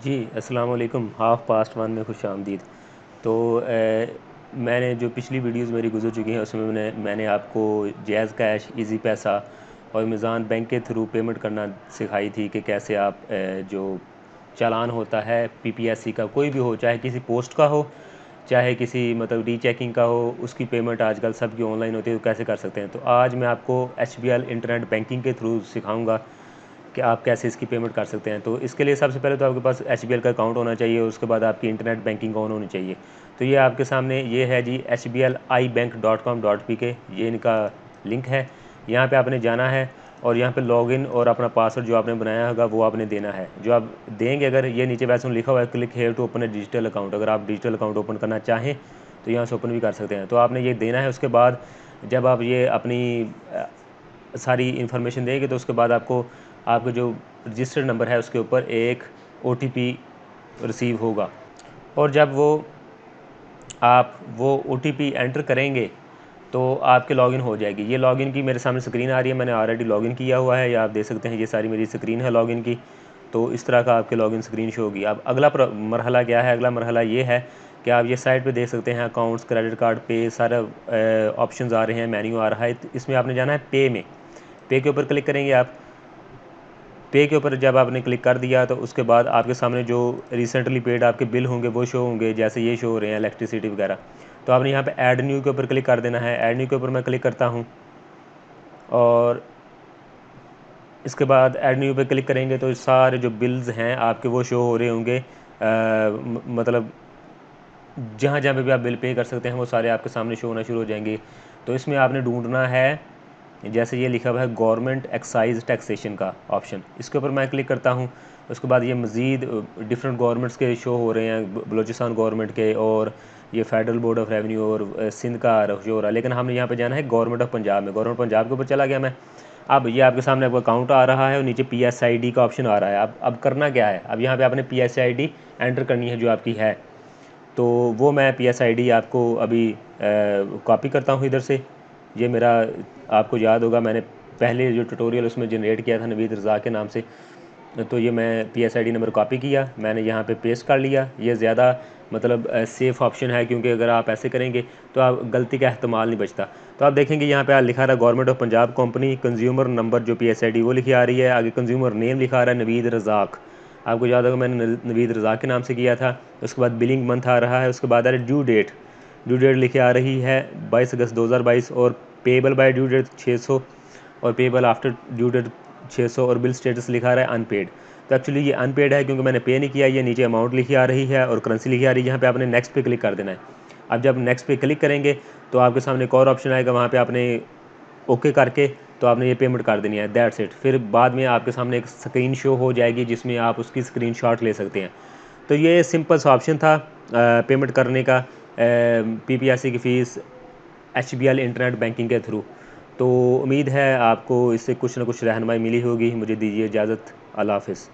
जी, अस्सलाम वालेकुम। Half past one में खुशामदीद। तो मैंने जो पिछली वीडियोस मेरी गुजर चुकी हैं उसमें मैंने आपको जैज़ कैश, ईज़ी पैसा और अमेज़ॉन बैंक के थ्रू पेमेंट करना सिखाई थी कि कैसे आप जो चालान होता है पीपीएससी का, कोई भी हो, चाहे किसी पोस्ट का हो, चाहे किसी मतलब रीचेकिंग का हो, उसकी पेमेंट आजकल सबकी ऑनलाइन होती है, तो कैसे कर सकते हैं। तो आज मैं आपको एचबीएल इंटरनेट बैंकिंग के थ्रू सिखाऊंगा कि आप कैसे इसकी पेमेंट कर सकते हैं। तो इसके लिए सबसे पहले तो आपके पास एचबीएल का अकाउंट होना चाहिए, उसके बाद आपकी इंटरनेट बैंकिंग ऑन होनी चाहिए। तो ये आपके सामने ये है जी hblibank.com.pk, ये इनका लिंक है। यहाँ पे आपने जाना है और यहाँ पे लॉगिन और अपना पासवर्ड जो आपने बनाया होगा वो आपने देना है। जो आप देंगे, अगर ये नीचे वैसे लिखा हुआ है click here to open a digital account, अगर आप डिजिटल अकाउंट ओपन करना चाहें तो यहाँ से ओपन भी कर सकते हैं। तो आपने ये देना है। उसके बाद जब आप ये अपनी सारी इन्फॉर्मेशन देंगे तो उसके बाद आपको आपका जो रजिस्टर्ड नंबर है उसके ऊपर एक ओटीपी रिसीव होगा, और जब आप वो ओटीपी एंटर करेंगे तो आपके लॉगिन हो जाएगी। ये लॉगिन की मेरे सामने स्क्रीन आ रही है, मैंने ऑलरेडी लॉगिन किया हुआ है, या आप देख सकते हैं ये सारी मेरी स्क्रीन है लॉगिन की। तो इस तरह का आपके लॉगिन स्क्रीन शो होगी। अब अगला मरहला क्या है? अगला मरहला ये है कि आप ये साइट पे देख सकते हैं अकाउंट्स, क्रेडिट कार्ड, पे, सारा ऑप्शंस आ रहे हैं, मेन्यू आ रहा है। इसमें आपने जाना है पे में। पे के ऊपर क्लिक करेंगे आप। पे के ऊपर जब आपने क्लिक कर दिया तो उसके बाद आपके सामने जो रिसेंटली पेड आपके बिल होंगे वो शो होंगे, जैसे ये शो हो रहे हैं इलेक्ट्रिसिटी वगैरह। तो आपने यहाँ पे ऐड न्यू के ऊपर क्लिक कर देना है। ऐड न्यू के ऊपर मैं क्लिक करता हूँ और इसके बाद ऐड न्यू पे क्लिक करेंगे तो सारे जो बिल्स हैं आपके वो शो हो रहे होंगे। मतलब जहाँ जहाँ पे भी आप बिल पे कर सकते हैं वो सारे आपके सामने शो होना शुरू हो जाएंगे। तो इसमें आपने ढूंढना है, जैसे ये लिखा हुआ है गवर्नमेंट एक्साइज टैक्सेशन का ऑप्शन, इसके ऊपर मैं क्लिक करता हूँ। उसके बाद ये मज़ीद डिफरेंट गवर्नमेंट्स के शो हो रहे हैं, बलूचिस्तान गवर्नमेंट के, और ये फेडरल बोर्ड ऑफ रेवेन्यू और सिंध का शो हो रहा है। लेकिन हमने यहाँ पे जाना है गवर्नमेंट ऑफ पंजाब में। गवर्नमेंट पंजाब के ऊपर चला गया मैं। अब ये आपके सामने आपका अकाउंट आ रहा है और नीचे पीएसआईडी का ऑप्शन आ रहा है। अब करना क्या है? अब यहाँ पे आपने पीएसआईडी एंटर करनी है जो आपकी है। तो वो मैं पीएसआईडी आपको अभी कॉपी करता हूँ इधर से। ये मेरा, आपको याद होगा मैंने पहले जो ट्यूटोरियल उसमें जनरेट किया था नवीद रज़ा के नाम से। तो ये मैं पीएसआईडी नंबर कॉपी किया, मैंने यहाँ पे पेस्ट कर लिया। ये ज़्यादा मतलब सेफ़ ऑप्शन है, क्योंकि अगर आप ऐसे करेंगे तो आप गलती का एहतमाल नहीं बचता। तो आप देखेंगे यहाँ पे लिखा रहा है government of Punjab company, consumer number जो पीएसआईडी वो लिखी आ रही है, आगे कंज्यूमर नेम लिखा आ रहा है नवीद रज़ाक। आपको याद होगा मैंने नवीद रज़ाक के नाम से किया था। उसके बाद बिलिंग मंथ आ रहा है, उसके बाद आ रहा है ड्यू डेट। ड्यू डेट लिखे आ रही है 22 अगस्त 2022, और पेबल बाय ड्यू डेट 600, और पेबल आफ्टर ड्यू डेट 600, और बिल स्टेटस लिखा रहा है अनपेड। तो एक्चुअली ये अनपेड है क्योंकि मैंने पे नहीं किया। ये नीचे अमाउंट लिखी आ रही है और करेंसी लिखी आ रही है। यहाँ पे आपने नेक्स्ट पे क्लिक कर देना है। अब जब नेक्स्ट पे क्लिक करेंगे तो आपके सामने एक और ऑप्शन आएगा, वहाँ पे आपने ओके करके तो आपने ये पेमेंट कर देनी है, दैट्स इट। फिर बाद में आपके सामने एक स्क्रीन शो हो जाएगी जिसमें आप उसकी स्क्रीनशॉट ले सकते हैं। तो ये सिंपल सा ऑप्शन था पेमेंट करने का पीपीएससी की फ़ीस एचबीएल इंटरनेट बैंकिंग के थ्रू। तो उम्मीद है आपको इससे कुछ ना कुछ रहनुमाई मिली होगी। मुझे दीजिए इजाज़त। अल्लाह हाफ़िज़।